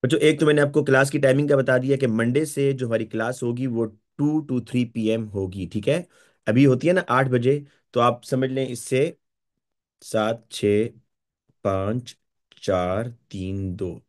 बच्चों एक तो मैंने आपको क्लास की टाइमिंग का बता दिया कि मंडे से जो हमारी क्लास होगी वो 2 to 3 PM होगी, ठीक है। अभी होती है ना 8 बजे, तो आप समझ लें इससे 7, 6, 5, 4, 3, 2,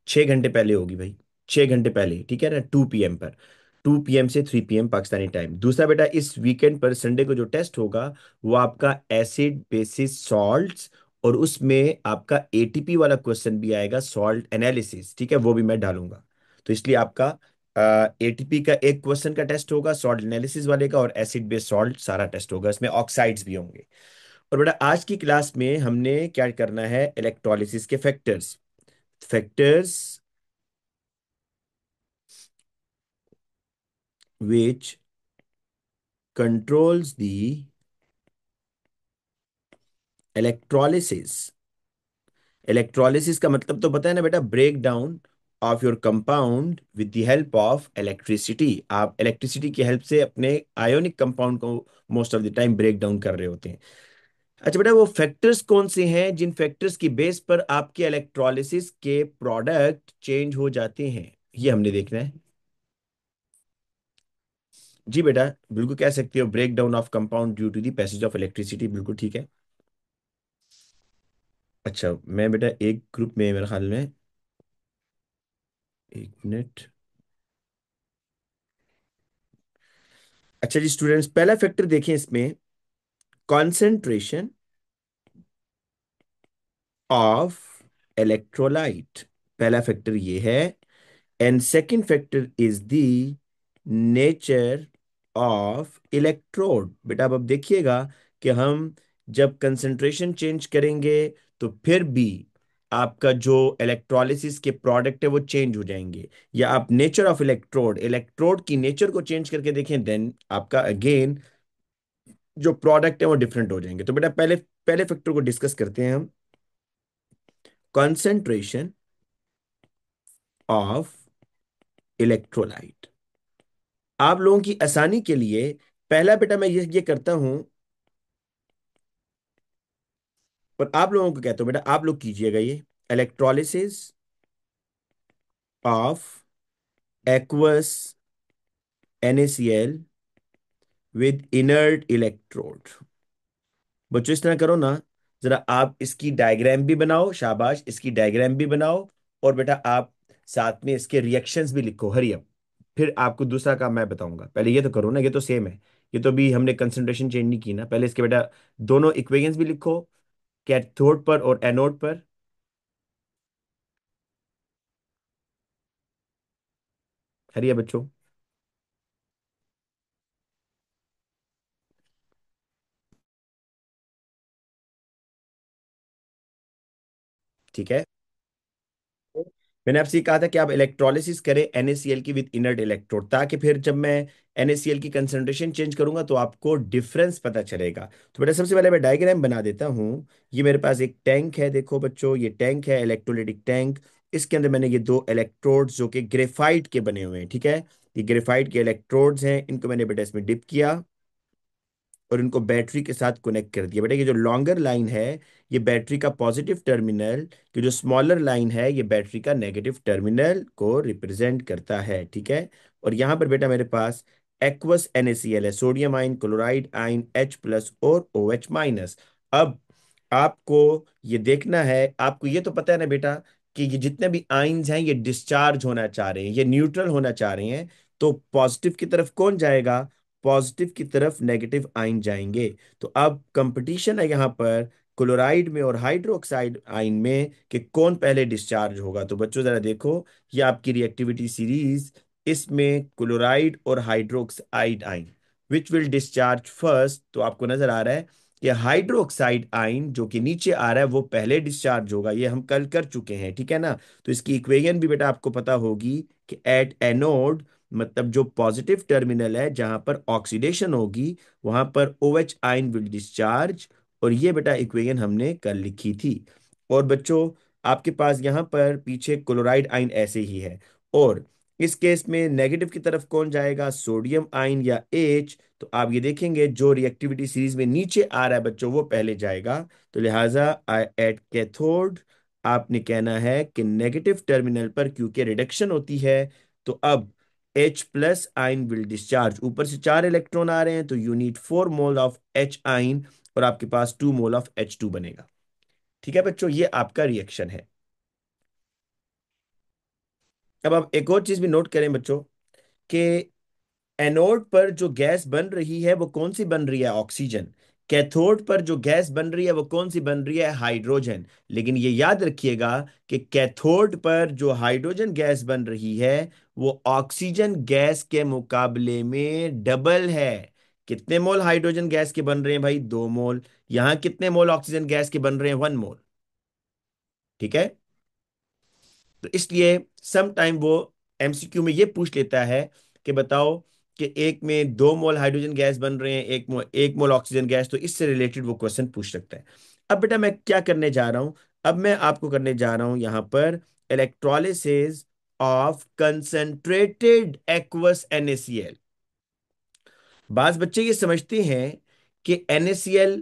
6 घंटे पहले होगी भाई। 6 घंटे पहले, ठीक है ना, 2 PM पर। 2 PM से 3 PM पाकिस्तानी टाइम। दूसरा बेटा, इस वीकेंड पर संडे को जो टेस्ट होगा वो आपका एसिड बेसिस सॉल्ट्स, और उसमें आपका एटीपी वाला क्वेश्चन भी आएगा, सॉल्ट एनालिसिस, ठीक है, वो भी मैं डालूंगा। तो इसलिए आपका एटीपी का एक क्वेश्चन का टेस्ट होगा, सॉल्ट एनालिसिस वाले का, और एसिड बेस सॉल्ट सारा टेस्ट होगा, इसमें ऑक्साइड्स भी होंगे। और बेटा आज की क्लास में हमने क्या करना है, इलेक्ट्रोलिसिस के factors. Factors which controls the electrolysis। Electrolysis का मतलब तो पता है ना बेटा, break down of your compound with the help of electricity. आप इलेक्ट्रिसिटी की हेल्प से अपने आयोनिक कंपाउंड को most of the time break down कर रहे होते हैं। अच्छा बेटा, वो फैक्टर्स कौन से हैं जिन फैक्टर्स की बेस पर आपके इलेक्ट्रोलिसिस के प्रोडक्ट चेंज हो जाते हैं, ये हमने देखना है। जी बेटा, बिल्कुल कह सकते हो, break down of compound due to the passage of electricity, बिल्कुल ठीक है। अच्छा मैं बेटा एक ग्रुप में मेरे ख्याल में, 1 मिनट। अच्छा जी स्टूडेंट्स, पहला फैक्टर देखें इसमें, कॉन्सेंट्रेशन ऑफ इलेक्ट्रोलाइट। पहला फैक्टर ये है। And second factor is the nature of electrode. बेटा अब देखिएगा कि हम जब कंसंट्रेशन चेंज करेंगे तो फिर भी आपका जो इलेक्ट्रोलिसिस के प्रोडक्ट है वो चेंज हो जाएंगे। या आप नेचर ऑफ इलेक्ट्रोड, इलेक्ट्रोड की नेचर को चेंज करके देखें, देन आपका अगेन जो प्रोडक्ट है वो डिफरेंट हो जाएंगे। तो बेटा पहले पहले फैक्टर को डिस्कस करते हैं हम, कंसंट्रेशन ऑफ इलेक्ट्रोलाइट। आप लोगों की आसानी के लिए पहला बेटा मैं ये करता हूं, और आप लोगों को कहता हूं बेटा आप लोग कीजिएगा ये, electrolysis of aqueous NaCl with inert electrode. बच्चों इस तरह करो ना, जरा आप इसकी डायग्राम भी बनाओ, शाबाश, इसकी डायग्राम भी बनाओ। और बेटा आप साथ में इसके रिएक्शंस भी लिखो, हरी अप। फिर आपको दूसरा काम मैं बताऊंगा, पहले ये तो करो ना, ये तो सेम है। ये तो भी हमने कंसंट्रेशन चेंज नहीं की ना, पहले इसके बेटा दोनों इक्वेशंस भी लिखो, कैथोड पर और एनोड पर। हरी है बच्चों। ठीक है, मैंने आपसे ये कहा था कि आप इलेक्ट्रोलिसिस करें NaCl की विद इनर्ट इलेक्ट्रोड, ताकि फिर जब मैं NaCl की कंसंट्रेशन चेंज करूंगा तो आपको डिफरेंस पता चलेगा। तो बेटा सबसे पहले मैं डायग्राम बना देता हूं। ये मेरे पास एक टैंक है, देखो बच्चों, ये टैंक है, इलेक्ट्रोलाइटिक टैंक। इसके अंदर मैंने ये दो इलेक्ट्रोड्स जो कि ग्रेफाइट के बने हुए हैं, ठीक है, ये ग्रेफाइट के इलेक्ट्रोड्स हैं, इनको मैंने बेटा इसमें डिप किया और इनको बैटरी के साथ कनेक्ट कर दिया। बेटा ये जो लॉन्गर लाइन है ये बैटरी का पॉजिटिव टर्मिनल, ये जो स्मॉलर लाइन है ये बैटरी का नेगेटिव टर्मिनल को रिप्रेजेंट करता है, ठीक है। और यहाँ पर बेटा मेरे पास एक्वस NaCl है, sodium ion, chloride ion, H+ और OH-। अब आपको ये देखना है, आपको ये तो पता है ना बेटा कि ये जितने भी आयन्स हैं ये डिस्चार्ज होना चाह रहे हैं, ये न्यूट्रल होना चाह रहे हैं। तो पॉजिटिव की तरफ कौन जाएगा, पॉजिटिव की तरफ नेगेटिव आयन जाएंगे। तो अब कंपटीशन है यहाँ पर क्लोराइड में और हाइड्रोक्साइड आयन में कि कौन पहले डिस्चार्ज होगा। तो बच्चों जरा देखो, ये आपकी रिएक्टिविटी सीरीज, इसमें क्लोराइड और hydroxide ion which will discharge first. तो आपको नजर आ रहा है कि हाइड्रोक्साइड आयन जो कि नीचे आ रहा है वो पहले डिस्चार्ज होगा, ये हम कल कर चुके हैं, ठीक है ना। तो इसकी इक्वेशन भी बेटा आपको पता होगी कि एट एनोड, मतलब जो पॉजिटिव टर्मिनल है जहां पर ऑक्सीडेशन होगी वहां पर OH आयन विल डिस्चार्ज। और ये बेटा इक्वेशन हमने कल लिखी थी। और बच्चों आपके पास यहां पर पीछे क्लोराइड आयन ऐसे ही है, और इस केस में नेगेटिव की तरफ कौन जाएगा, सोडियम आयन या H। तो आप ये देखेंगे जो रिएक्टिविटी सीरीज में नीचे आ रहा है बच्चों वो पहले जाएगा। तो लिहाजा आई एट कैथोड आपने कहना है कि नेगेटिव टर्मिनल पर क्योंकि रिडक्शन होती है, तो अब H प्लस आइन विल डिस्चार्ज। ऊपर से 4 इलेक्ट्रॉन आ रहे हैं, तो you need 4 mole of H आइन, और आपके पास 2 मोल ऑफ H2 बनेगा। ठीक है बच्चों, ये आपका रिएक्शन है। अब आप एक और चीज भी नोट करें बच्चों, कि एनोड पर जो गैस बन रही है वो कौन सी बन रही है? ऑक्सीजन। कैथोड पर जो गैस बन रही है वो कौन सी बन रही है? हाइड्रोजन। लेकिन ये याद रखिएगा कि कैथोड पर जो हाइड्रोजन गैस बन रही है वो ऑक्सीजन गैस के मुकाबले में डबल है। कितने मोल हाइड्रोजन गैस के बन रहे हैं भाई? 2 मोल। यहां कितने मोल ऑक्सीजन गैस के बन रहे हैं? 1 मोल। ठीक है। तो इसलिए सम टाइम वो एमसीक्यू में ये पूछ लेता है कि बताओ कि एक में 2 मोल हाइड्रोजन गैस बन रहे हैं, 1 मोल ऑक्सीजन गैस, तो इससे रिलेटेड वो क्वेश्चन पूछ सकता है। अब बेटा मैं क्या करने जा रहा हूं? अब मैं आपको करने जा रहा हूं यहां पर electrolysis of concentrated aqueous NaCl। बाज बच्चे ये समझते हैं कि NaCl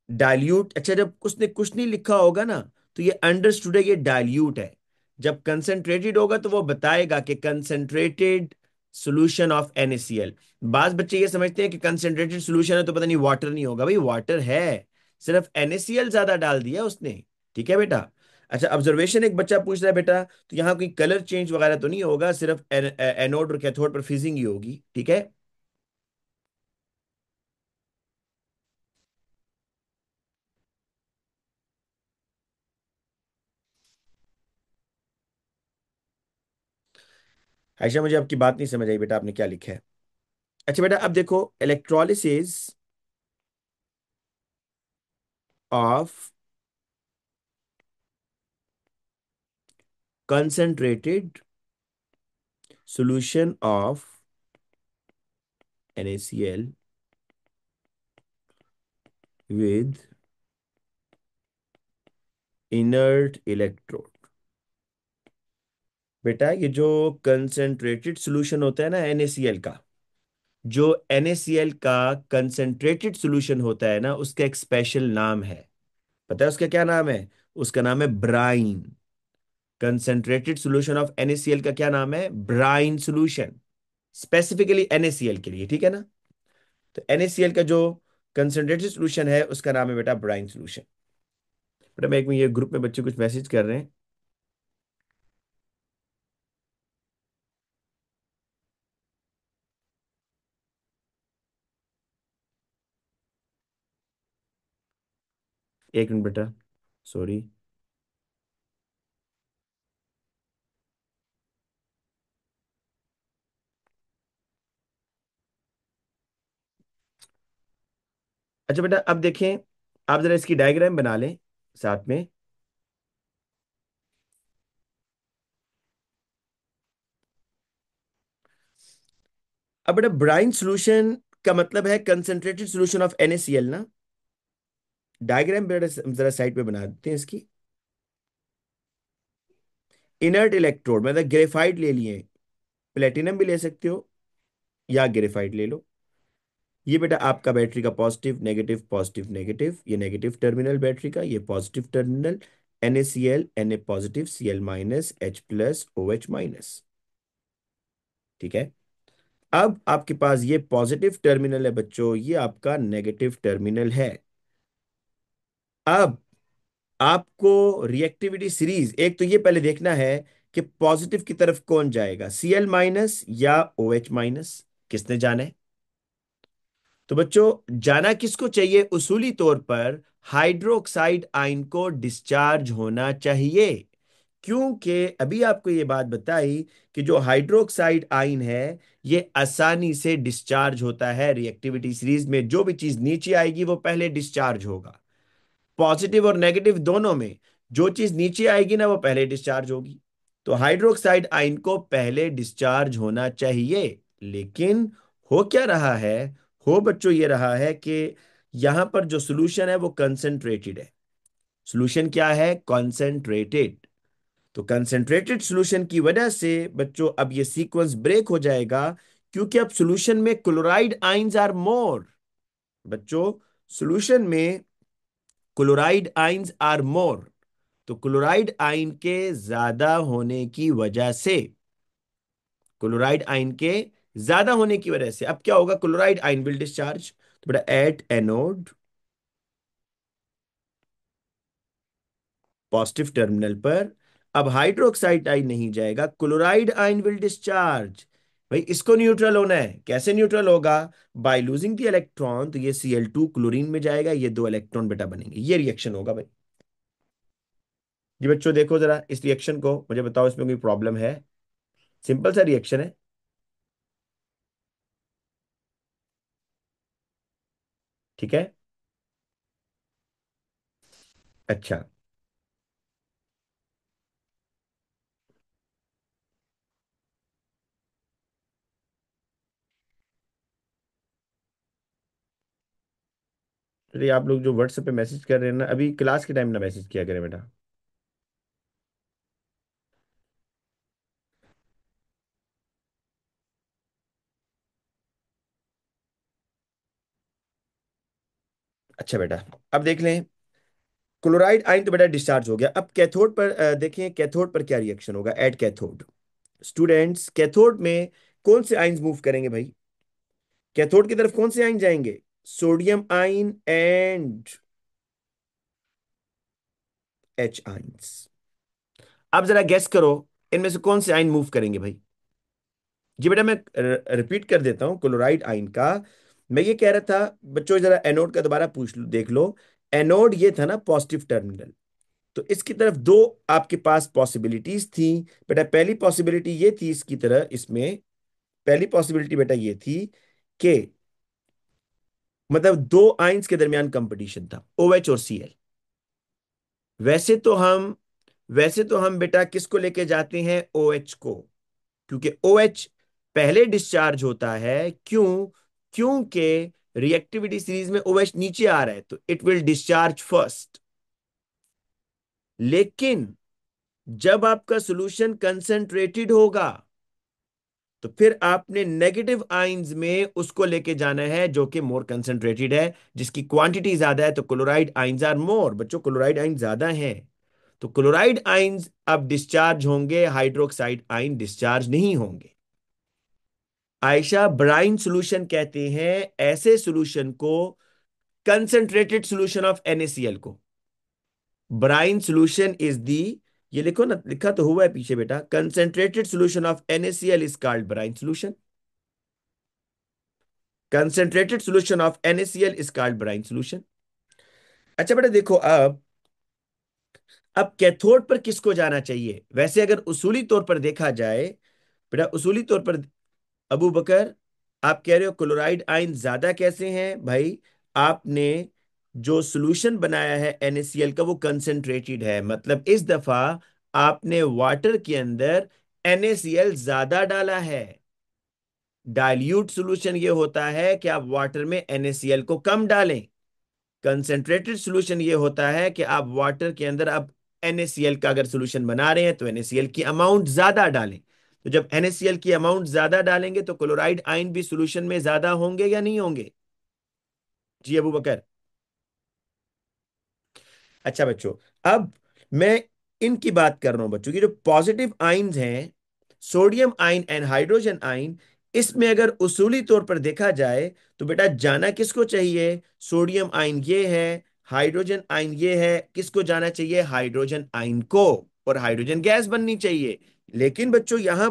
डाइल्यूट, अच्छा जब उसने कुछ नहीं लिखा होगा ना, तो ये अंडरस्टूड है ये डाइल्यूट है। जब कंसंट्रेटेड होगा तो वो बताएगा कि कंसंट्रेटेड सॉल्यूशन ऑफ NaCl। बाज बच्चे ये समझते हैं कि कंसंट्रेटेड सॉल्यूशन है तो पता नहीं वाटर नहीं होगा। भाई वाटर है, सिर्फ NaCl ज्यादा डाल दिया उसने। ठीक है बेटा। अच्छा, ऑब्जर्वेशन एक बच्चा पूछ रहा है बेटा, तो यहाँ कोई कलर चेंज वगैरह तो नहीं होगा, सिर्फ एनोड और कैथोड पर फिजिंग ही होगी। ठीक है। आयशा, मुझे आपकी बात नहीं समझ आई बेटा, आपने क्या लिखा है? अच्छा बेटा, अब देखो, electrolysis of concentrated solution of NaCl with inert electrode। बेटा ये जो कंसेंट्रेटेड सॉल्यूशन होता है ना NaCl का, जो NaCl का कंसेंट्रेटेड सॉल्यूशन होता है ना, उसका एक स्पेशल नाम है। पता है उसका क्या नाम है? उसका नाम है brine. Concentrated solution of NaCl का क्या नाम है? Brine solution. स्पेसिफिकली NaCl के लिए, ठीक है ना? तो NaCl का जो कंसेंट्रेटेड सॉल्यूशन है उसका नाम है बेटा ब्राइन सॉल्यूशन। बेटा मैं एक में ये ग्रुप में बच्चे कुछ मैसेज कर रहे हैं। एक मिनट बेटा, सॉरी। अच्छा बेटा, अब देखें, आप जरा इसकी डायग्राम बना लें साथ में। अब बेटा ब्राइन सॉल्यूशन का मतलब है कंसेंट्रेटेड सॉल्यूशन ऑफ NaCl ना। डायग्राम बेटा जरा साइड पे बना देते हैं इसकी। इनर्ट इलेक्ट्रोड मतलब ग्रेफाइट ले लिए, प्लेटिनम भी ले सकते हो या ग्रेफाइट ले लो। ये बेटा आपका बैटरी का पॉजिटिव नेगेटिव पॉजिटिव नेगेटिव, ये नेगेटिव टर्मिनल बैटरी का, ये positive terminal. NaCl Na positive Cl minus H plus OH minus. ठीक है। अब आपके पास ये पॉजिटिव टर्मिनल है बच्चों, ये आपका नेगेटिव टर्मिनल है। अब आपको रिएक्टिविटी सीरीज एक तो ये पहले देखना है कि पॉजिटिव की तरफ कौन जाएगा, Cl माइनस या OH माइनस, किसने जाना है? तो बच्चों जाना किसको चाहिए? उसूली तौर पर हाइड्रोक्साइड आयन को डिस्चार्ज होना चाहिए। क्योंकि अभी आपको ये बात बताई कि जो हाइड्रोक्साइड आयन है ये आसानी से डिस्चार्ज होता है। रिएक्टिविटी सीरीज में जो भी चीज नीचे आएगी वो पहले डिस्चार्ज होगा। पॉजिटिव और नेगेटिव दोनों में जो चीज नीचे आएगी ना वो पहले डिस्चार्ज होगी। तो हाइड्रोक्साइड आयन को पहले डिस्चार्ज होना चाहिए। लेकिन हो क्या रहा है? हो बच्चों ये रहा है कि यहां पर जो सॉल्यूशन है वो कंसेंट्रेटेड है। सॉल्यूशन क्या है? कंसेंट्रेटेड। तो कंसेंट्रेटेड सॉल्यूशन की वजह से बच्चों अब ये सीक्वेंस ब्रेक हो जाएगा, क्योंकि अब सॉल्यूशन में क्लोराइड आइंस आर मोर। बच्चों सॉल्यूशन में क्लोराइड आइंस आर मोर। तो क्लोराइड आयन के ज्यादा होने की वजह से, क्लोराइड आयन के ज्यादा होने की वजह से अब क्या होगा, क्लोराइड आयन विल डिस्चार्ज। तो बेटा एट एनोड, पॉजिटिव टर्मिनल पर, अब हाइड्रोक्साइड आयन नहीं जाएगा, क्लोराइड आयन विल डिस्चार्ज। भाई इसको न्यूट्रल होना है, कैसे न्यूट्रल होगा, बाय लूजिंग द इलेक्ट्रॉन। तो ये Cl2 क्लोरीन में जाएगा, ये दो इलेक्ट्रॉन बेटा बनेंगे, ये रिएक्शन होगा भाई। जी बच्चों देखो जरा इस रिएक्शन को, मुझे बताओ इसमें कोई प्रॉब्लम है? सिंपल सा रिएक्शन है। ठीक है। अच्छा, चलिए आप लोग जो व्हाट्सएप पे मैसेज कर रहे हैं ना, अभी क्लास के टाइम ना मैसेज किया करें बेटा। अच्छा बेटा, अब देख लें, क्लोराइड आयन तो बेटा डिस्चार्ज हो गया। अब कैथोड पर देखें, कैथोड पर क्या रिएक्शन होगा एट कैथोड। स्टूडेंट्स कैथोड में कौन से आयन्स मूव करेंगे भाई? कैथोड की तरफ कौन से आयन जाएंगे? Sodium ion and H ions. अब जरा गेस करो, इनमें से कौन से आयन मूव करेंगे भाई? जी बेटा मैं रिपीट कर देता हूं क्लोराइड आयन का। मैं ये कह रहा था बच्चों, जरा एनोड का दोबारा पूछ लो, देख लो। एनोड ये था ना पॉजिटिव टर्मिनल, तो इसकी तरफ दो आपके पास पॉसिबिलिटीज थी। बेटा पहली पॉसिबिलिटी ये थी इसकी तरह, इसमें पहली पॉसिबिलिटी बेटा ये थी कि मतलब दो आयंस के दरमियान कंपटीशन था, OH और Cl। वैसे तो हम वैसे तो हम बेटा किसको लेके जाते हैं, OH को, क्योंकि OH पहले डिस्चार्ज होता है। क्यों? क्योंकि रिएक्टिविटी सीरीज में OH नीचे आ रहा है, तो इट विल डिस्चार्ज फर्स्ट। लेकिन जब आपका सॉल्यूशन कंसंट्रेटेड होगा, तो फिर आपने नेगेटिव आयंस में उसको लेके जाना है जो कि मोर कंसंट्रेटेड है, जिसकी क्वांटिटी ज्यादा है। तो क्लोराइड आयंस आर मोर, बच्चों क्लोराइड आयन ज्यादा हैं। तो क्लोराइड आयंस अब डिस्चार्ज होंगे, हाइड्रोक्साइड आयन डिस्चार्ज नहीं होंगे। आयशा, ब्राइन सॉल्यूशन कहते हैं ऐसे सॉल्यूशन को, कंसंट्रेटेड सॉल्यूशन ऑफ NaCl को। ब्राइन सॉल्यूशन इज दी, ये लिखो ना, लिखा तो हुआ है पीछे बेटा, concentrated solution of NaCl is called brine solution. Concentrated solution of NaCl is called brine solution. अच्छा बेटा देखो, अब कैथोड पर किसको जाना चाहिए? वैसे अगर उसूली तौर पर देखा जाए, बेटा उसूली तौर पर, अबू बकर आप कह रहे हो क्लोराइड आयन ज्यादा कैसे हैं भाई? आपने जो सॉल्यूशन बनाया है NaCl का वो कंसंट्रेटेड है, मतलब इस दफा आपने वाटर के अंदर NaCl ज्यादा डाला है। डाइल्यूट सॉल्यूशन ये होता है कि आप वाटर में NaCl को कम डालें। कंसेंट्रेटेड सॉल्यूशन ये होता है कि आप वाटर के अंदर अब NaCl का अगर सॉल्यूशन बना रहे हैं तो NaCl की अमाउंट ज्यादा डालें। तो जब NaCl की अमाउंट ज्यादा डालेंगे तो क्लोराइड आयन भी सॉल्यूशन में ज्यादा होंगे या नहीं होंगे? जी अबू बकर। अच्छा बच्चों, अब मैं इनकी बात कर रहा हूं बच्चों की, जो पॉजिटिव आयन्स हैं, sodium ion and hydrogen ion, इसमें अगर उसूली तौर पर देखा जाए तो बेटा जाना किसको चाहिए? सोडियम आयन ये है, हाइड्रोजन आयन ये है, किसको जाना चाहिए? हाइड्रोजन आयन को, और हाइड्रोजन गैस बननी चाहिए। लेकिन बच्चों यहां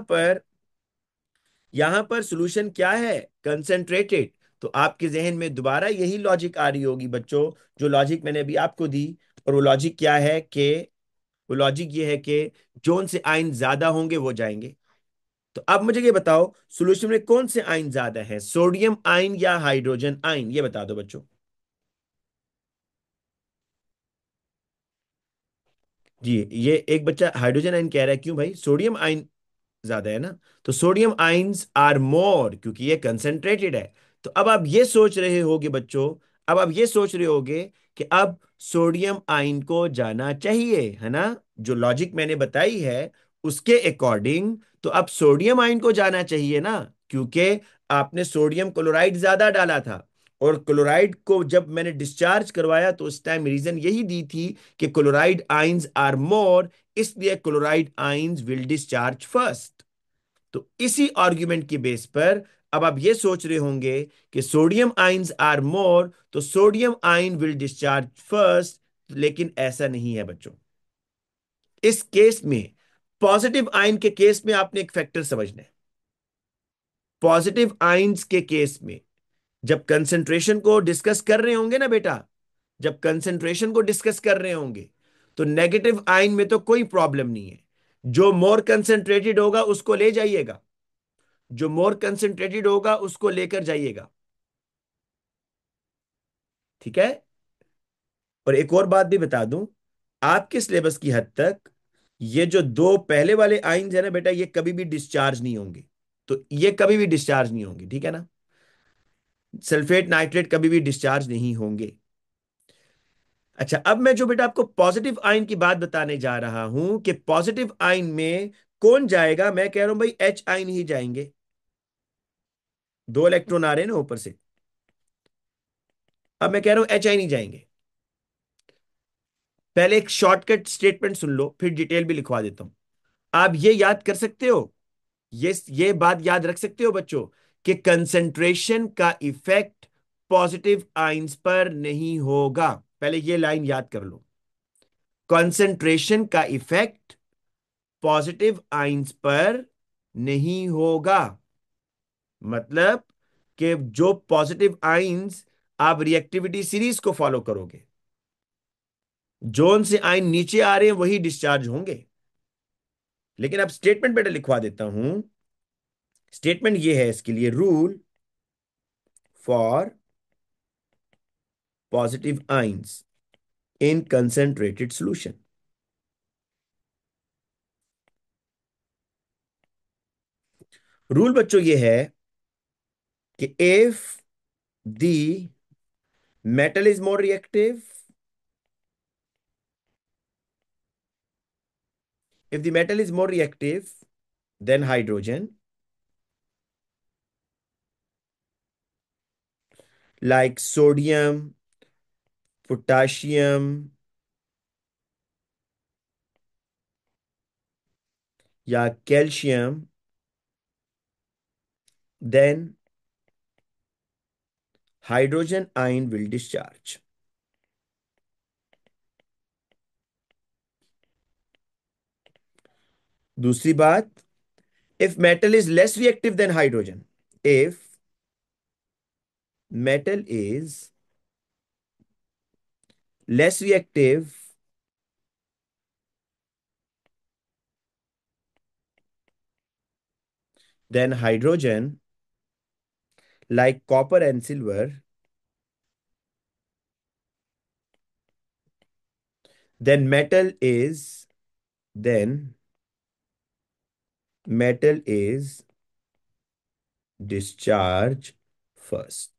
पर सॉल्यूशन क्या है? कंसंट्रेटेड। तो आपके जहन में दोबारा यही लॉजिक आ रही होगी बच्चों, जो लॉजिक मैंने अभी आपको दी। और वो लॉजिक क्या है कि, वो लॉजिक ये है कि जोन से आयन ज्यादा होंगे वो जाएंगे। तो अब मुझे ये बताओ, सॉल्यूशन में कौन से आयन ज्यादा है, सोडियम आयन या हाइड्रोजन आयन? ये बता दो बच्चों। जी, ये एक बच्चा हाइड्रोजन आयन कह रहा है, क्यों भाई? सोडियम आयन ज्यादा है ना। तो सोडियम आयंस आर मोर, क्योंकि ये कंसंट्रेटेड है। तो अब आप ये सोच रहे होगे बच्चों, अब आप ये सोच रहे होगे कि अब सोडियम आयन को जाना चाहिए, है ना? जो लॉजिक मैंने बताई है उसके अकॉर्डिंग, तो अब सोडियम आयन को जाना चाहिए ना, क्योंकि आपने सोडियम क्लोराइड ज्यादा डाला था। और क्लोराइड को जब मैंने डिस्चार्ज करवाया तो उस टाइम रीजन यही दी थी कि क्लोराइड आइंस आर मोर, इसलिए chloride ions will discharge first. तो इसी आर्ग्यूमेंट की बेस पर अब आप ये सोच रहे होंगे कि सोडियम आइंस आर मोर, तो सोडियम आइन विल डिस्चार्ज फर्स्ट, लेकिन ऐसा नहीं है बच्चों। इस केस में, पॉजिटिव आयन के केस में आपने एक फैक्टर समझना है। पॉजिटिव आयंस के केस में जब कंसंट्रेशन को डिस्कस कर रहे होंगे ना बेटा, जब कंसंट्रेशन को डिस्कस कर रहे होंगे, तो नेगेटिव आयन में तो कोई प्रॉब्लम नहीं है। जो मोर कंसंट्रेटेड होगा उसको ले जाइएगा, जो मोर कंसंट्रेटेड होगा उसको लेकर जाइएगा। ठीक है। और एक और बात भी बता दूं, आपके सिलेबस की हद तक ये जो दो पहले वाले आइंस है ना बेटा, ये कभी भी डिस्चार्ज नहीं होंगे। तो ये कभी भी डिस्चार्ज नहीं होंगे, ठीक है ना। सल्फेट नाइट्रेट कभी भी डिस्चार्ज नहीं होंगे। अच्छा, अब मैं जो बेटा आपको पॉजिटिव आयन की बात बताने जा रहा हूं कि पॉजिटिव आयन में कौन जाएगा, मैं कह रहा हूं भाई एच आयन ही जाएंगे। दो इलेक्ट्रॉन आ रहे हैं ना ऊपर से, अब मैं कह रहा हूं एच आयन ही जाएंगे। पहले एक शॉर्टकट स्टेटमेंट सुन लो, फिर डिटेल भी लिखवा देता हूं। आप ये याद कर सकते हो, ये बात याद रख सकते हो बच्चों, कि कंसंट्रेशन का इफेक्ट पॉजिटिव आइंस पर नहीं होगा। पहले ये लाइन याद कर लो, कंसंट्रेशन का इफेक्ट पॉजिटिव आइंस पर नहीं होगा। मतलब कि जो पॉजिटिव आइंस, आप रिएक्टिविटी सीरीज को फॉलो करोगे, जोन से आयन नीचे आ रहे हैं वही डिस्चार्ज होंगे। लेकिन अब स्टेटमेंट बेटा लिखवा देता हूं। स्टेटमेंट ये है इसके लिए, rule for positive ions in concentrated solution. Rule बच्चों ये है कि if the metal is more reactive, if the metal is more reactive than hydrogen, like sodium, potassium या calcium, then hydrogen ion will discharge. दूसरी बात, if metal is less reactive than hydrogen, if metal is less reactive than hydrogen, like copper and silver, then metal is discharge first.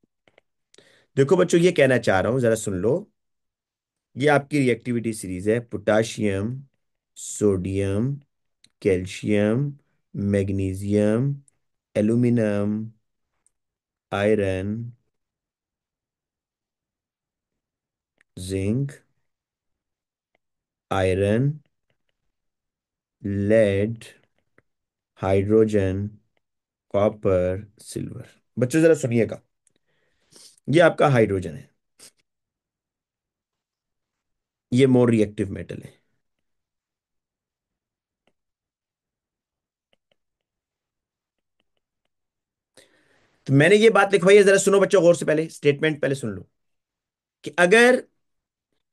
देखो बच्चों, ये कहना चाह रहा हूं, जरा सुन लो। ये आपकी रिएक्टिविटी सीरीज है, potassium, sodium, calcium, magnesium, aluminium, iron, zinc, iron, lead, hydrogen, copper, silver. बच्चों जरा सुनिएगा, ये आपका हाइड्रोजन है, ये मोर रिएक्टिव मेटल है। तो मैंने ये बात लिखवाई है, जरा सुनो बच्चों गौर से, पहले स्टेटमेंट पहले सुन लो कि अगर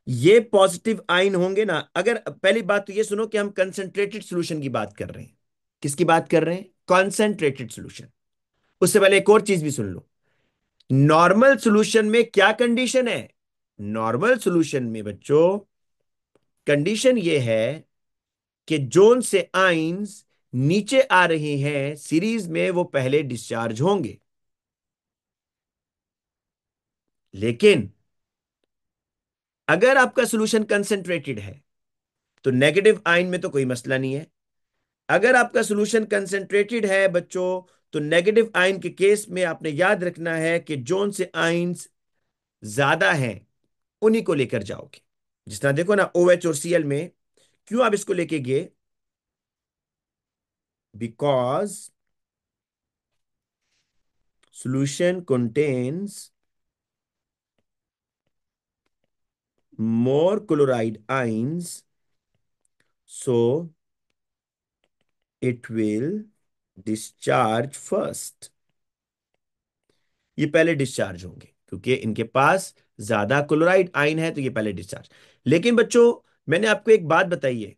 ये पॉजिटिव आयन होंगे ना, अगर पहली बात तो ये सुनो कि हम कंसंट्रेटेड सॉल्यूशन की बात कर रहे हैं। किसकी बात कर रहे हैं? Concentrated solution. उससे पहले एक और चीज भी सुन लो, नॉर्मल सॉल्यूशन में क्या कंडीशन है? नॉर्मल सॉल्यूशन में बच्चों कंडीशन ये है कि जोन से आइंस नीचे आ रहे हैं सीरीज में, वो पहले डिस्चार्ज होंगे। लेकिन अगर आपका सॉल्यूशन कंसंट्रेटेड है तो नेगेटिव आयन में तो कोई मसला नहीं है। अगर आपका सॉल्यूशन कंसंट्रेटेड है बच्चों, तो नेगेटिव आयन के केस में आपने याद रखना है कि जोन से आयंस ज्यादा हैं उन्हीं को लेकर जाओगे। जिस तरह देखो ना, OH और Cl में क्यों आप इसको लेके गए? Because solution contains more chloride ions, so it will discharge first। ये पहले डिस्चार्ज होंगे क्योंकि इनके पास ज्यादा क्लोराइड आयन है, तो ये पहले डिस्चार्ज। लेकिन बच्चों, मैंने आपको एक बात बताई है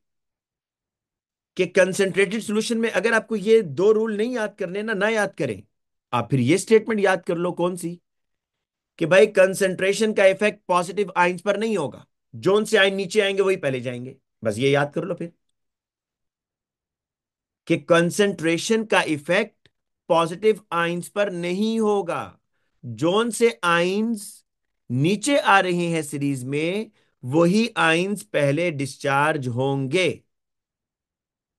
कि कंसेंट्रेटेड सॉल्यूशन में अगर आपको ये दो रूल नहीं याद करने ना याद करें, आप फिर ये स्टेटमेंट याद कर लो। कौन सी? कि भाई कंसेंट्रेशन का इफेक्ट पॉजिटिव आयंस पर नहीं होगा, जोन से आयन नीचे आएंगे वही पहले जाएंगे। बस ये याद कर लो फिर, कि कंसेंट्रेशन का इफेक्ट पॉजिटिव आयंस पर नहीं होगा, जोन से आयंस नीचे आ रहे हैं सीरीज में, वही आयंस पहले डिस्चार्ज होंगे।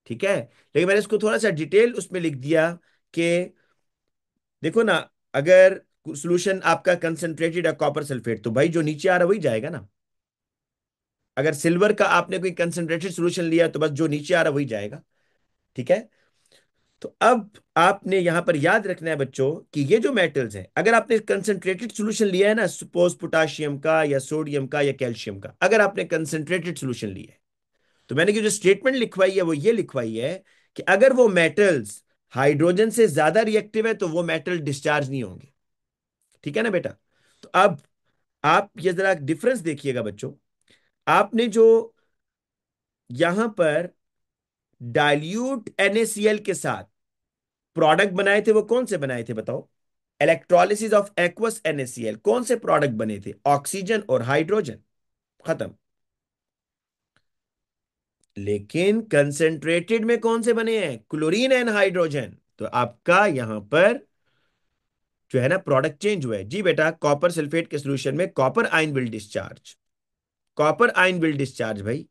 ठीक है, लेकिन मैंने इसको थोड़ा सा डिटेल उसमें लिख दिया कि देखो ना, अगर सॉल्यूशन आपका कंसंट्रेटेड है कॉपर सल्फेट, तो भाई जो नीचे आ रहा है वही जाएगा ना। अगर सिल्वर का आपने कोई कंसंट्रेटेड सॉल्यूशन लिया तो बस जो नीचे आ रहा है वही जाएगा। ठीक है, तो अब आपने यहां पर याद रखना है बच्चों कि ये जो मेटल्स हैं, अगर आपने कंसंट्रेटेड सॉल्यूशन लिया है ना, सपोज पोटाशियम का या सोडियम का या कैल्शियम का, अगर आपने कंसंट्रेटेड सॉल्यूशन लिया है, तो मैंने जो स्टेटमेंट लिखवाई है वो ये लिखवाई है कि अगर वो मेटल्स हाइड्रोजन से ज्यादा रिएक्टिव है तो वो मेटल डिस्चार्ज नहीं होंगे। ठीक है ना बेटा? तो अब आप ये जरा डिफरेंस देखिएगा बच्चों। आपने जो यहां पर डाइल्यूट NaCl के साथ प्रोडक्ट बनाए थे, वो कौन से बनाए थे बताओ? इलेक्ट्रोलिसिस ऑफ एक्वस NaCl, कौन से प्रोडक्ट बने थे? ऑक्सीजन और हाइड्रोजन। खत्म। लेकिन कंसेंट्रेटेड में कौन से बने हैं? Chlorine and hydrogen. तो आपका यहां पर जो है ना प्रोडक्ट चेंज हुआ है। जी बेटा, कॉपर सल्फेट के सोल्यूशन में copper ion will discharge, copper ion will discharge भाई।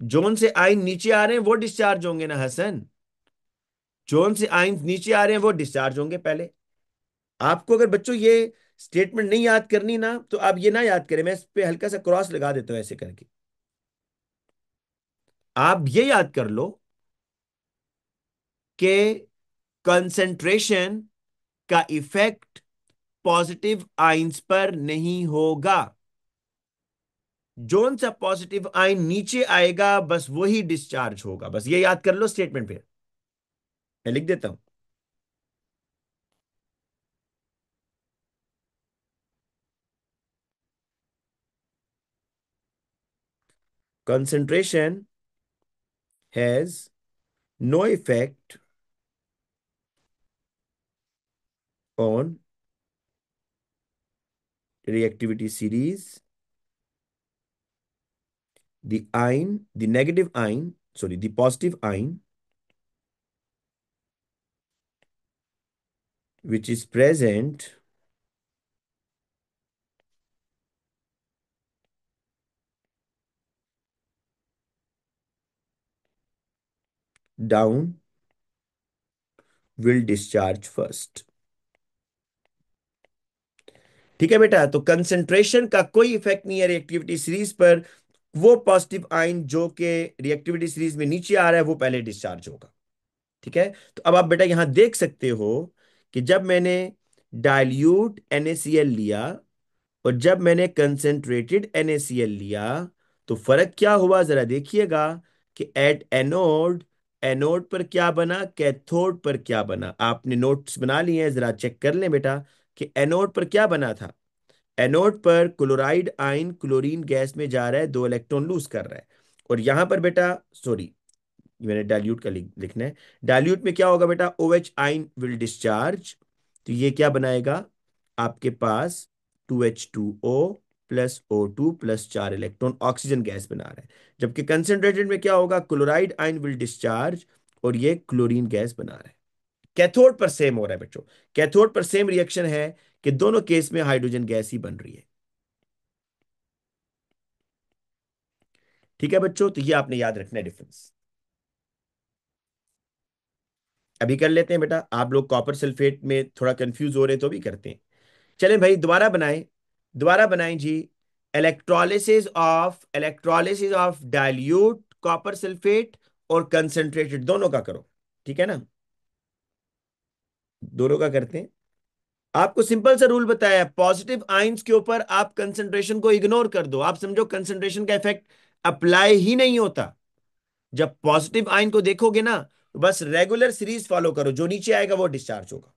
जोन से आयन नीचे आ रहे हैं वो डिस्चार्ज होंगे ना हसन, जोन से आयन नीचे आ रहे हैं वो डिस्चार्ज होंगे पहले। आपको अगर बच्चों ये स्टेटमेंट नहीं याद करनी ना, तो आप ये ना याद करें, मैं इस पे हल्का सा क्रॉस लगा देता हूं ऐसे करके। आप ये याद कर लो कि कंसंट्रेशन का इफेक्ट पॉजिटिव आयंस पर नहीं होगा, जोन सा पॉजिटिव आयन नीचे आएगा बस वही डिस्चार्ज होगा। बस ये याद कर लो स्टेटमेंट पे। मैं लिख देता हूं। concentration has no effect on reactivity series, the negative ion, sorry, the positive ion which is present down will discharge first। ठीक है बेटा, तो कंसंट्रेशन का कोई इफेक्ट नहीं है रिएक्टिविटी सीरीज पर। वो पॉजिटिव आयन जो कि रिएक्टिविटी सीरीज में नीचे आ रहा है वो पहले डिस्चार्ज होगा। ठीक है, तो अब आप बेटा यहां देख सकते हो कि जब मैंने डाइल्यूट NaCl लिया और जब मैंने कंसेंट्रेटेड NaCl लिया, तो फर्क क्या हुआ जरा देखिएगा कि एट एनोड, एनोड पर क्या बना, कैथोड पर क्या बना। आपने नोट्स बना लिए हैं, जरा चेक कर लें बेटा कि एनोड पर क्या बना था। एनोड पर क्लोराइड आयन क्लोरीन गैस में जा रहा है, 2 इलेक्ट्रॉन लूज कर रहा है। और यहां पर बेटा, सॉरी, मैंने डाइल्यूट का लिखना है। डाइल्यूट में क्या होगा बेटा? OH आइन विल डिस्चार्ज, तो ये क्या बनाएगा आपके पास? 2H2O plus O2 plus 4 electron oxygen gas बना रहा है। जबकि कंसेंट्रेटेड में क्या होगा? क्लोराइड आइन विल डिस्चार्ज और ये क्लोरीन गैस बना रहा है। कैथोड पर सेम हो रहा है बच्चों, कैथोड पर सेम रिएक्शन है कि दोनों केस में हाइड्रोजन गैस ही बन रही है। ठीक है बच्चों, तो ये आपने याद रखना है डिफरेंस। अभी कर लेते हैं बेटा, आप लोग कॉपर सल्फेट में थोड़ा कंफ्यूज हो रहे तो भी करते हैं। चलें भाई दोबारा बनाएं। दोबारा बनाएं जी। Electrolysis of dilute copper sulphate और कंसंट्रेटेड, दोनों का करो। ठीक है ना, दोनों का करते हैं। आपको सिंपल सा रूल बताया है, पॉजिटिव आइंस के ऊपर आप कंसंट्रेशन को इग्नोर कर दो। आप समझो कंसंट्रेशन का इफेक्ट अप्लाई ही नहीं होता। जब पॉजिटिव आयन को देखोगे ना, तो बस रेगुलर सीरीज फॉलो करो, जो नीचे आएगा वो डिस्चार्ज होगा।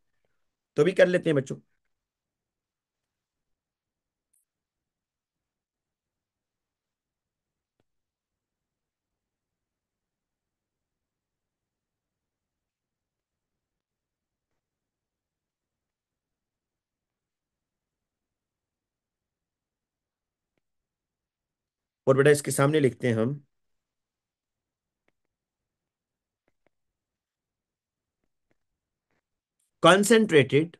तो भी कर लेते हैं बच्चों। और बेटा इसके सामने लिखते हैं हम कॉन्सेंट्रेटेड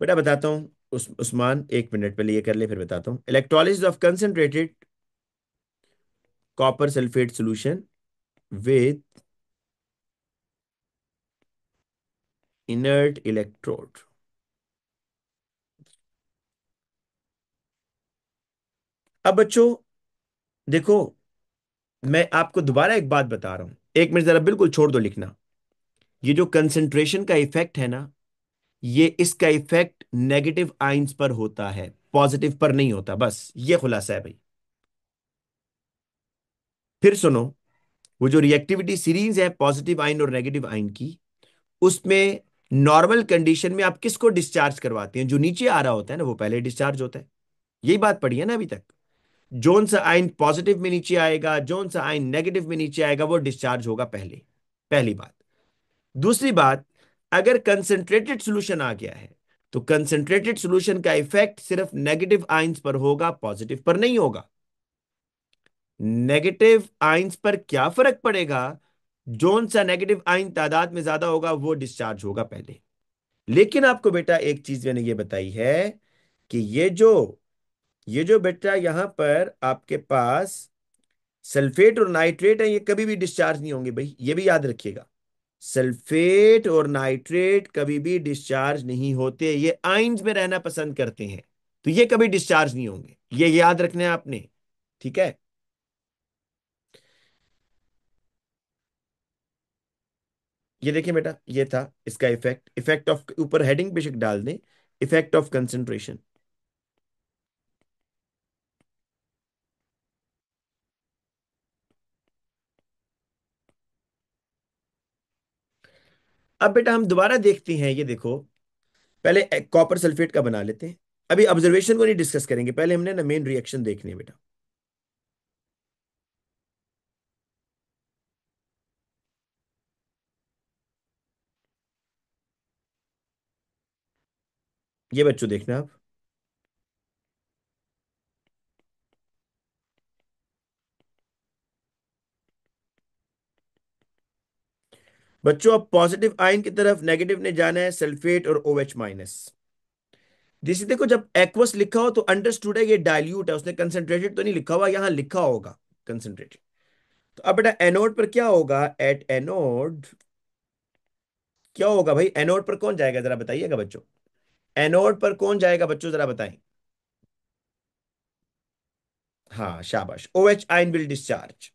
बेटा बताता हूं। उस्मान, 1 मिनट पहले ये कर ले फिर बताता हूं। Electrolysis of concentrated copper sulphate solution with inert electrode. अब बच्चों देखो, मैं आपको दोबारा एक बात बता रहा हूं, 1 मिनट जरा बिल्कुल छोड़ दो लिखना। ये जो कंसंट्रेशन का इफेक्ट है ना, ये इसका इफेक्ट नेगेटिव आइंस पर होता है, पॉजिटिव पर नहीं होता। बस ये खुलासा है भाई। फिर सुनो, वो जो रिएक्टिविटी सीरीज है पॉजिटिव आइन और नेगेटिव आइन की, उसमें नॉर्मल कंडीशन में आप किसको डिस्चार्ज करवाते हैं? जो नीचे आ रहा होता है ना, वो पहले डिस्चार्ज होता है। यही बात पड़ी है ना अभी तक। जोन सा आइन पॉजिटिव में नीचे आएगा, जोन सा आइन नेगेटिव में नीचे आएगा, वो डिस्चार्ज होगा पहले। पहली बात। दूसरी बात, अगर कंसंट्रेटेड सॉल्यूशन आ गया है, तो कंसंट्रेटेड सॉल्यूशन का इफेक्ट सिर्फ नेगेटिव आइंस पर होगा, पॉजिटिव पर नहीं होगा। नेगेटिव आइंस पर क्या फर्क पड़ेगा? जोन सा नेगेटिव आइन तादाद में ज्यादा होगा, वो डिस्चार्ज होगा पहले। लेकिन आपको बेटा एक चीज मैंने ये बताई है कि ये जो बेटा यहां पर आपके पास सल्फेट और नाइट्रेट है, ये कभी भी डिस्चार्ज नहीं होंगे भाई, ये भी याद रखिएगा। सल्फेट और नाइट्रेट कभी भी डिस्चार्ज नहीं होते, ये आइंस में रहना पसंद करते हैं। तो ये कभी डिस्चार्ज नहीं होंगे, ये याद रखना है आपने। ठीक है। ये देखिए बेटा, ये था इसका इफेक्ट। इफेक्ट ऑफ, ऊपर हेडिंग बेशक डाल दें, इफेक्ट ऑफ कंसंट्रेशन। अब बेटा हम दोबारा देखते हैं, ये देखो, पहले कॉपर सल्फेट का बना लेते हैं। अभी ऑब्जर्वेशन को नहीं डिस्कस करेंगे, पहले हमने ना मेन रिएक्शन देखनी है बेटा। ये बच्चों देखना आप। बच्चों अब पॉजिटिव आयन की तरफ नेगेटिव ने जाना है, सल्फेट और OH माइनस। जैसे देखो, जब एक्वस लिखा हो तो अंडरस्टूड है ये डाइल्यूट है, उसने कंसंट्रेटेड तो नहीं लिखा हुआ, यहां लिखा होगा कंसंट्रेटेड। तो अब बेटा एनोड पर क्या होगा? एट एनोड क्या होगा भाई? एनोड पर कौन जाएगा जरा बताइएगा बच्चों। एनोड पर कौन जाएगा बच्चों, जरा बताएं। हाँ शाबाश, OH आयन विल डिस्चार्ज।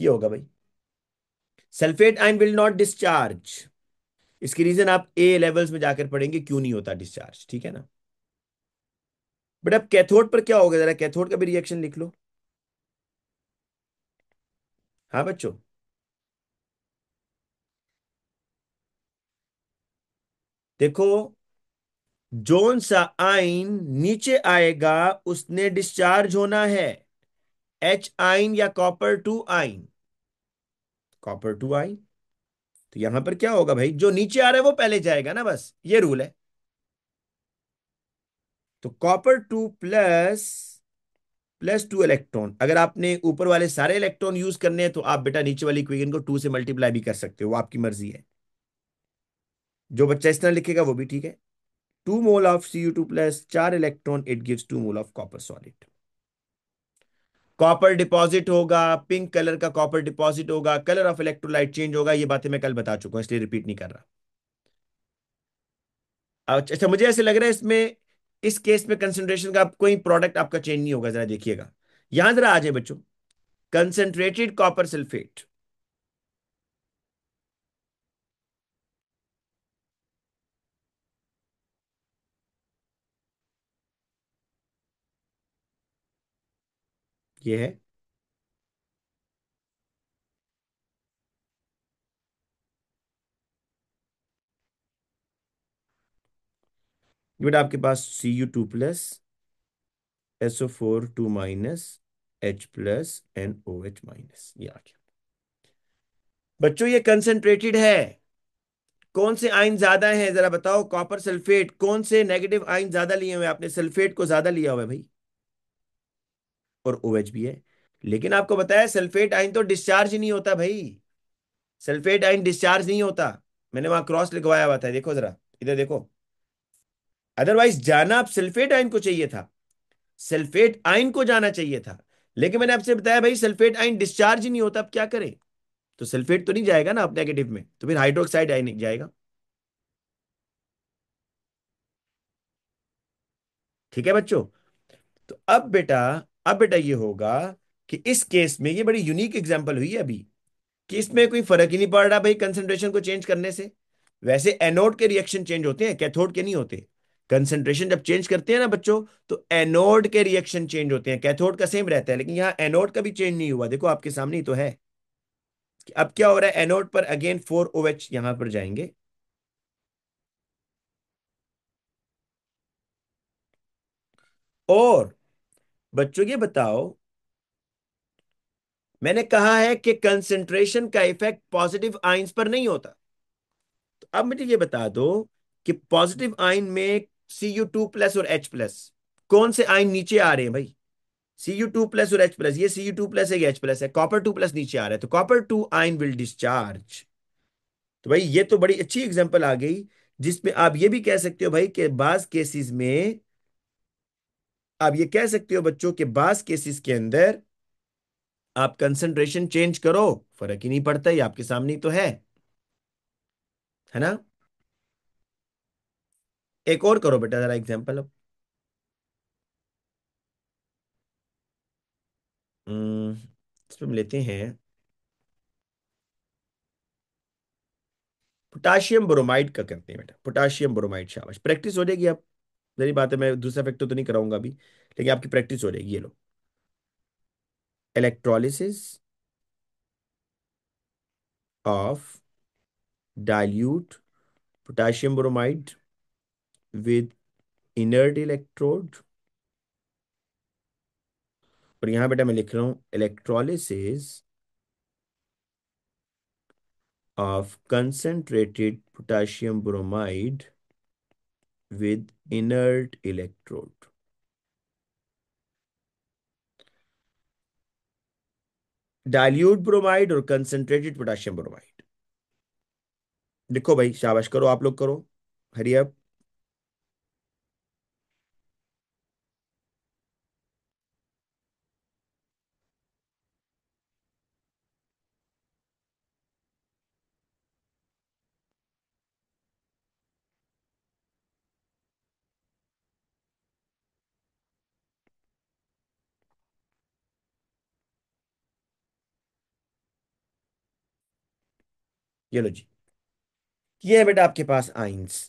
ये होगा भाई। Sulphate ion will not discharge. इसकी रीजन आप ए लेवल्स में जाकर पढ़ेंगे क्यों नहीं होता डिस्चार्ज। ठीक है ना। बट अब कैथोड पर क्या होगा, जरा कैथोड का भी रिएक्शन लिख लो। हाँ बच्चों। देखो, जोन सा आइन नीचे आएगा उसने डिस्चार्ज होना है। H आइन या कॉपर 2 आइन? कॉपर 2 आइन। तो यहां पर क्या होगा भाई? जो नीचे आ रहा है वो पहले जाएगा ना, बस ये रूल है। तो कॉपर 2 प्लस 2 इलेक्ट्रॉन, अगर आपने ऊपर वाले सारे इलेक्ट्रॉन यूज करने हैं तो आप बेटा नीचे वाली इक्वेशन को 2 से मल्टीप्लाई भी कर सकते हो, वो आपकी मर्जी है। जो बच्चा इस तरह लिखेगा वो भी ठीक है। Two mole of Cu2 plus 4 electron, it gives 2 mole of copper solid. Copper deposit होगा, पिंक कलर का कॉपर डिपॉजिट होगा, कलर ऑफ इलेक्ट्रोलाइट चेंज होगा, ये बातें मैं कल बता चुका हूं, इसलिए रिपीट नहीं कर रहा। अच्छा, मुझे ऐसे लग रहा है इसमें, इस केस में कंसंट्रेशन का कोई प्रोडक्ट आपका चेंज नहीं होगा, जरा देखिएगा। यहां जरा आ जाए बच्चों, कंसंट्रेटेड कॉपर सल्फेट, ये है। ये बेटा आपके पास Cu2 plus SO4 2 H+ NOH-, ये आ गया। बच्चों ये कंसंट्रेटेड है। कौन से आयन ज्यादा हैं जरा बताओ? कॉपर सल्फेट, कौन से नेगेटिव आयन ज्यादा लिए हुए हैं? आपने सल्फेट को ज्यादा लिया हुआ है भाई, और OH भी है। लेकिन आपको बताया सल्फेट आयन तो डिस्चार्ज ही नहीं होता भाई, सल्फेट आयन डिस्चार्ज नहीं होता। मैंने वहां क्रॉस लिखवाया हुआ था, देखो जरा, इधर देखो। अदरवाइज जाना आप सल्फेट आयन को चाहिए था, सल्फेट आयन को जाना चाहिए था। लेकिन मैंने आपसे बताया भाई सल्फेट आयन डिस्चार्ज ही नहीं होता, अब क्या करें? तो सल्फेट तो नहीं जाएगा ना आप नेगेटिव में, तो फिर हाइड्रोक्साइड आयन जाएगा। ठीक है बच्चों। तो अब बेटा ये होगा कि इस केस में ये बड़ी यूनिक एग्जांपल हुई है अभी, कि इसमें कोई फर्क ही नहीं पड़ रहा भाई कंसंट्रेशन को चेंज करने से। वैसे एनोड के रिएक्शन चेंज होते हैं, कैथोड के नहीं होते। कंसंट्रेशन जब चेंज करते हैं ना बच्चों, तो एनोड के रिएक्शन चेंज होते हैं, कैथोड का सेम रहता है। लेकिन यहाँ एनोड का भी चेंज नहीं हुआ, देखो आपके सामने ही तो है कि अब क्या हो रहा है। एनोड पर अगेन 4 OH यहां पर जाएंगे। और बच्चों ये बताओ, मैंने कहा है कि कंसंट्रेशन का इफेक्ट पॉजिटिव आयंस पर नहीं होता। तो अब मुझे ये बता दो कि पॉजिटिव आयन में Cu2 प्लस और H+, कौन से आयन नीचे आ रहे हैं भाई? Cu2 प्लस और H+, ये Cu2 प्लस है, H+ है, कॉपर 2 प्लस नीचे आ रहा है, तो कॉपर 2 आयन विल डिस्चार्ज। तो भाई ये तो बड़ी अच्छी एग्जांपल आ गई, जिसमें आप ये भी कह सकते हो भाई कि बाज केसेस में, आप ये कह सकते हो बच्चों के बाज केसेस के अंदर आप कंसंट्रेशन चेंज करो, फर्क ही नहीं पड़ता, ये आपके सामने ही तो है ना? एक और करो बेटा जरा एग्जांपल अब। हम्म, इसमें हम लेते हैं पोटाशियम ब्रोमाइड का, करते हैं बेटा पोटाशियम ब्रोमाइड, शाबाश, प्रैक्टिस हो जाएगी अब। मेरी बात है, मैं दूसरा फैक्टर तो नहीं कराऊंगा अभी, लेकिन आपकी प्रैक्टिस हो जाएगी। ये लो, electrolysis of dilute potassium bromide with inert electrode. और यहां बेटा मैं लिख रहा हूं electrolysis of concentrated potassium bromide with inert electrode. Dilute bromide और कंसंट्रेटेड पोटाशियम ब्रोमाइड। लिखो भाई, शाबाश, करो आप लोग, करो, हरी अप। ये लो जी, ये है बेटा आपके पास आइंस,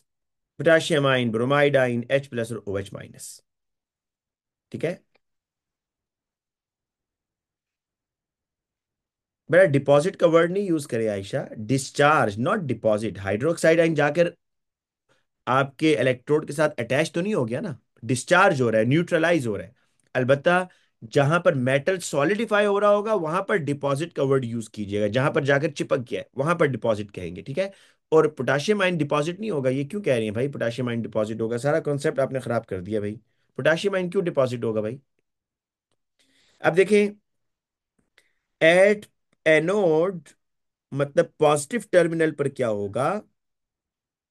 पोटाशियम आइन, ब्रोमाइड आइन, H+ और OH-। ठीक है बेटा, डिपॉजिट का वर्ड नहीं यूज करे Ayesha, discharge not deposit. Hydroxide आइन जाकर आपके इलेक्ट्रोड के साथ अटैच तो नहीं हो गया ना, डिस्चार्ज हो रहा है, न्यूट्रलाइज हो रहा है। अलबत्ता जहां पर मेटल सॉलिडिफाई हो रहा होगा वहां पर डिपॉजिट का वर्ड यूज कीजिएगा, जहां पर जाकर चिपक गया है वहां पर डिपॉजिट कहेंगे, ठीक है? और पोटाशियम आयन डिपॉजिट नहीं होगा, ये क्यों कह रही है भाई पोटाशियम आयन डिपॉजिट होगा? सारा कॉन्सेप्ट आपने खराब कर दिया भाई। पोटाशियम आयन क्यों डिपॉजिट होगा भाई? अब देखें, एट एनोड मतलब पॉजिटिव टर्मिनल पर क्या होगा,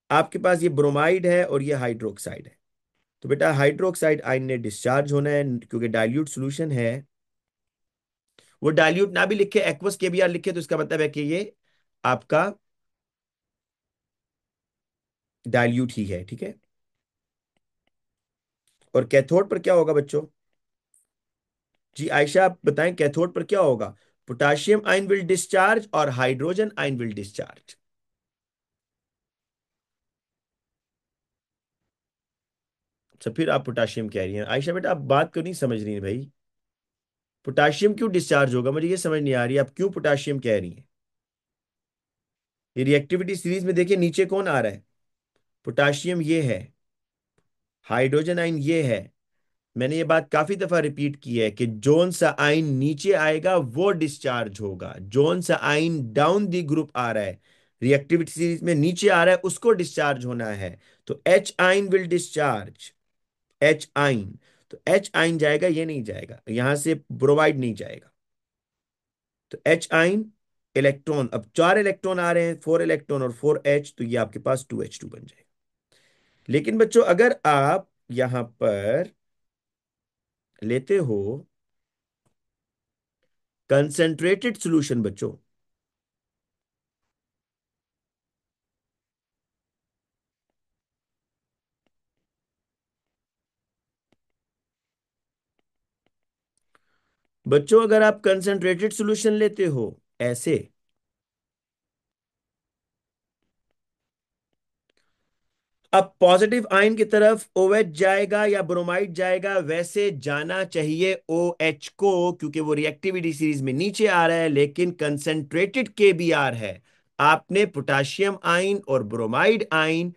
आपके पास ये ब्रोमाइड है और ये हाइड्रोक्साइड है। तो बेटा हाइड्रोक्साइड आयन ने डिस्चार्ज होना है, क्योंकि डाइल्यूट सॉल्यूशन है। वो डाइल्यूट ना भी लिखे, एक्वस केबीआर लिखे, तो इसका मतलब है कि ये आपका डाइल्यूट ही है, ठीक है। और कैथोड पर क्या होगा बच्चों? जी आयशा, आप बताएं कैथोड पर क्या होगा? पोटाशियम आयन विल डिस्चार्ज और हाइड्रोजन आयन विल डिस्चार्ज। अच्छा, फिर आप पोटाशियम कह रही हैं आयशा बेटा, आप बात क्यों नहीं समझ रही हैं भाई? पोटाशियम क्यों डिस्चार्ज होगा, मुझे ये समझ नहीं आ रही, आप क्यों पोटाशियम कह रही हैं? ये रिएक्टिविटी सीरीज में देखिए नीचे कौन आ रहा है? पोटाशियम ये है, हाइड्रोजन आयन ये है। मैंने ये बात काफी दफा रिपीट की है कि जोन सा आयन नीचे आएगा वो डिस्चार्ज होगा, जोन सा आयन डाउन दी ग्रुप आ रहा है, रिएक्टिविटी सीरीज में नीचे आ रहा है, उसको डिस्चार्ज होना है। तो H ion will discharge, H ion. तो एच आयन जाएगा, ये नहीं जाएगा, यहां से ब्रोमाइड नहीं जाएगा। तो एच आयन, इलेक्ट्रॉन, अब 4 इलेक्ट्रॉन आ रहे हैं, 4 इलेक्ट्रॉन और 4 H, तो ये आपके पास 2H2 बन जाएगा। लेकिन बच्चों अगर आप यहां पर लेते हो कंसेंट्रेटेड सॉल्यूशन बच्चों, बच्चों अगर आप कंसेंट्रेटेड सॉल्यूशन लेते हो ऐसे, अब पॉजिटिव आयन की तरफ OH जाएगा या ब्रोमाइड जाएगा, वैसे जाना चाहिए OH को, क्योंकि वो रिएक्टिविटी सीरीज में नीचे आ रहा है, लेकिन कंसेंट्रेटेड KBr है। आपने पोटाशियम आयन और ब्रोमाइड आयन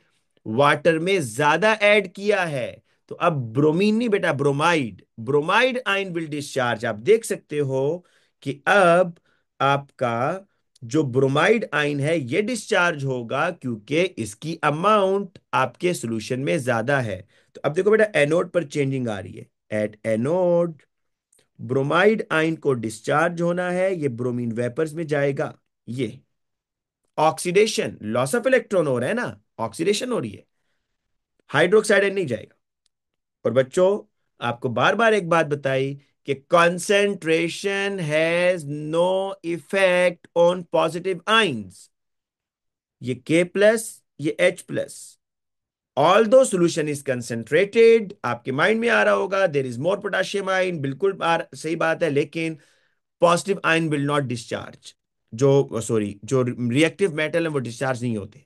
वाटर में ज्यादा ऐड किया है। तो अब ब्रोमीन नहीं बेटा, bromide, bromide ion will discharge. आप देख सकते हो कि अब आपका जो ब्रोमाइड आयन है ये डिस्चार्ज होगा, क्योंकि इसकी अमाउंट आपके सॉल्यूशन में ज्यादा है। तो अब देखो बेटा एनोड पर चेंजिंग आ रही है। एट एनोड ब्रोमाइड आयन को डिस्चार्ज होना है, ये ब्रोमीन वेपर्स में जाएगा। ये ऑक्सीडेशन, लॉस ऑफ इलेक्ट्रॉन हो रहा है ना, ऑक्सीडेशन हो रही है, हाइड्रोक्साइड आयन नहीं जाएगा। और बच्चों आपको बार बार एक बात बताई कि concentration has no effect on positive ions. ये K+, ये H+, although solution is concentrated, आपके माइंड में आ रहा होगा there is more potassium ion, बिल्कुल सही बात है, लेकिन positive ion will not discharge. जो सॉरी, जो रिएक्टिव मेटल है वो डिस्चार्ज नहीं होते।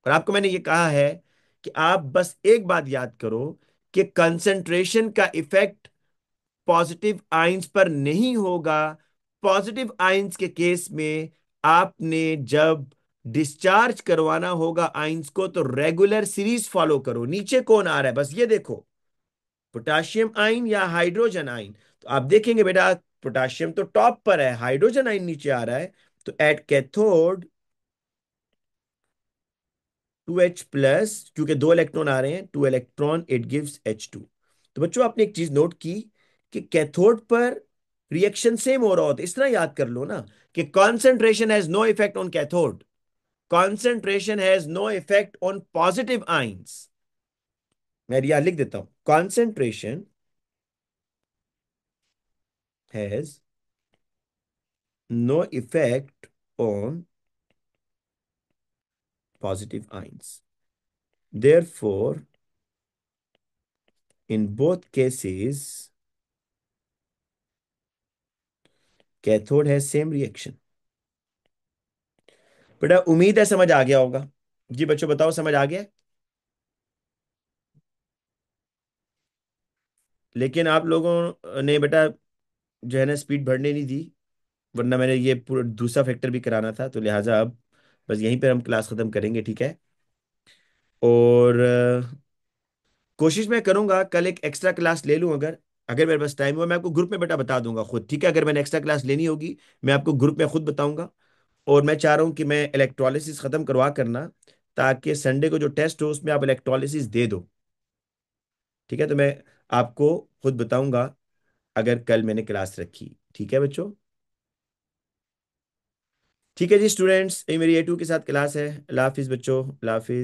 और आपको मैंने ये कहा है कि आप बस एक बात याद करो कि कंसेंट्रेशन का इफेक्ट पॉजिटिव आयंस पर नहीं होगा। पॉजिटिव आयंस के केस में आपने जब डिस्चार्ज करवाना होगा आयंस को, तो रेगुलर सीरीज फॉलो करो। नीचे कौन आ रहा है बस ये देखो, पोटाशियम आयन या हाइड्रोजन आयन। तो आप देखेंगे बेटा पोटाशियम तो टॉप पर है, हाइड्रोजन आयन नीचे आ रहा है। तो एट कैथोड 2H+, क्योंकि 2 इलेक्ट्रॉन आ रहे हैं, 2 इलेक्ट्रॉन, इट गिव्स H2। तो बच्चों आपने एक चीज नोट की कि कैथोड पर रिएक्शन सेम हो रहा होता है, इस तरह याद कर लो ना कि concentration has no effect on cathode, concentration has no effect on positive ions. मैं यहां लिख देता हूं, concentration has no effect on positive ions, therefore in both cases cathode has same reaction। बेटा उम्मीद है समझ आ गया होगा। जी बच्चों बताओ, समझ आ गया? लेकिन आप लोगों ने बेटा जो है ना स्पीड बढ़ने नहीं दी, वरना मैंने ये पूरा दूसरा फैक्टर भी कराना था, तो लिहाजा अब बस यहीं पर हम क्लास खत्म करेंगे, ठीक है। और कोशिश मैं करूंगा कल एक एक्स्ट्रा क्लास ले लूं, अगर अगर मेरे पास टाइम हुआ मैं आपको ग्रुप में बेटा बता दूंगा खुद, ठीक है। अगर मैंने एक्स्ट्रा क्लास लेनी होगी मैं आपको ग्रुप में खुद बताऊंगा। और मैं चाह रहा हूं कि मैं इलेक्ट्रोलिसिस खत्म करवा करना, ताकि संडे को जो टेस्ट हो उसमें आप इलेक्ट्रोलिसिस दे दो, ठीक है। तो मैं आपको खुद बताऊंगा अगर कल मैंने क्लास रखी, ठीक है बच्चों। ठीक है जी स्टूडेंट्स, ये मेरी A2 के साथ क्लास है। अल्लाह हाफिज़ बच्चों, अल्लाह हाफिज़।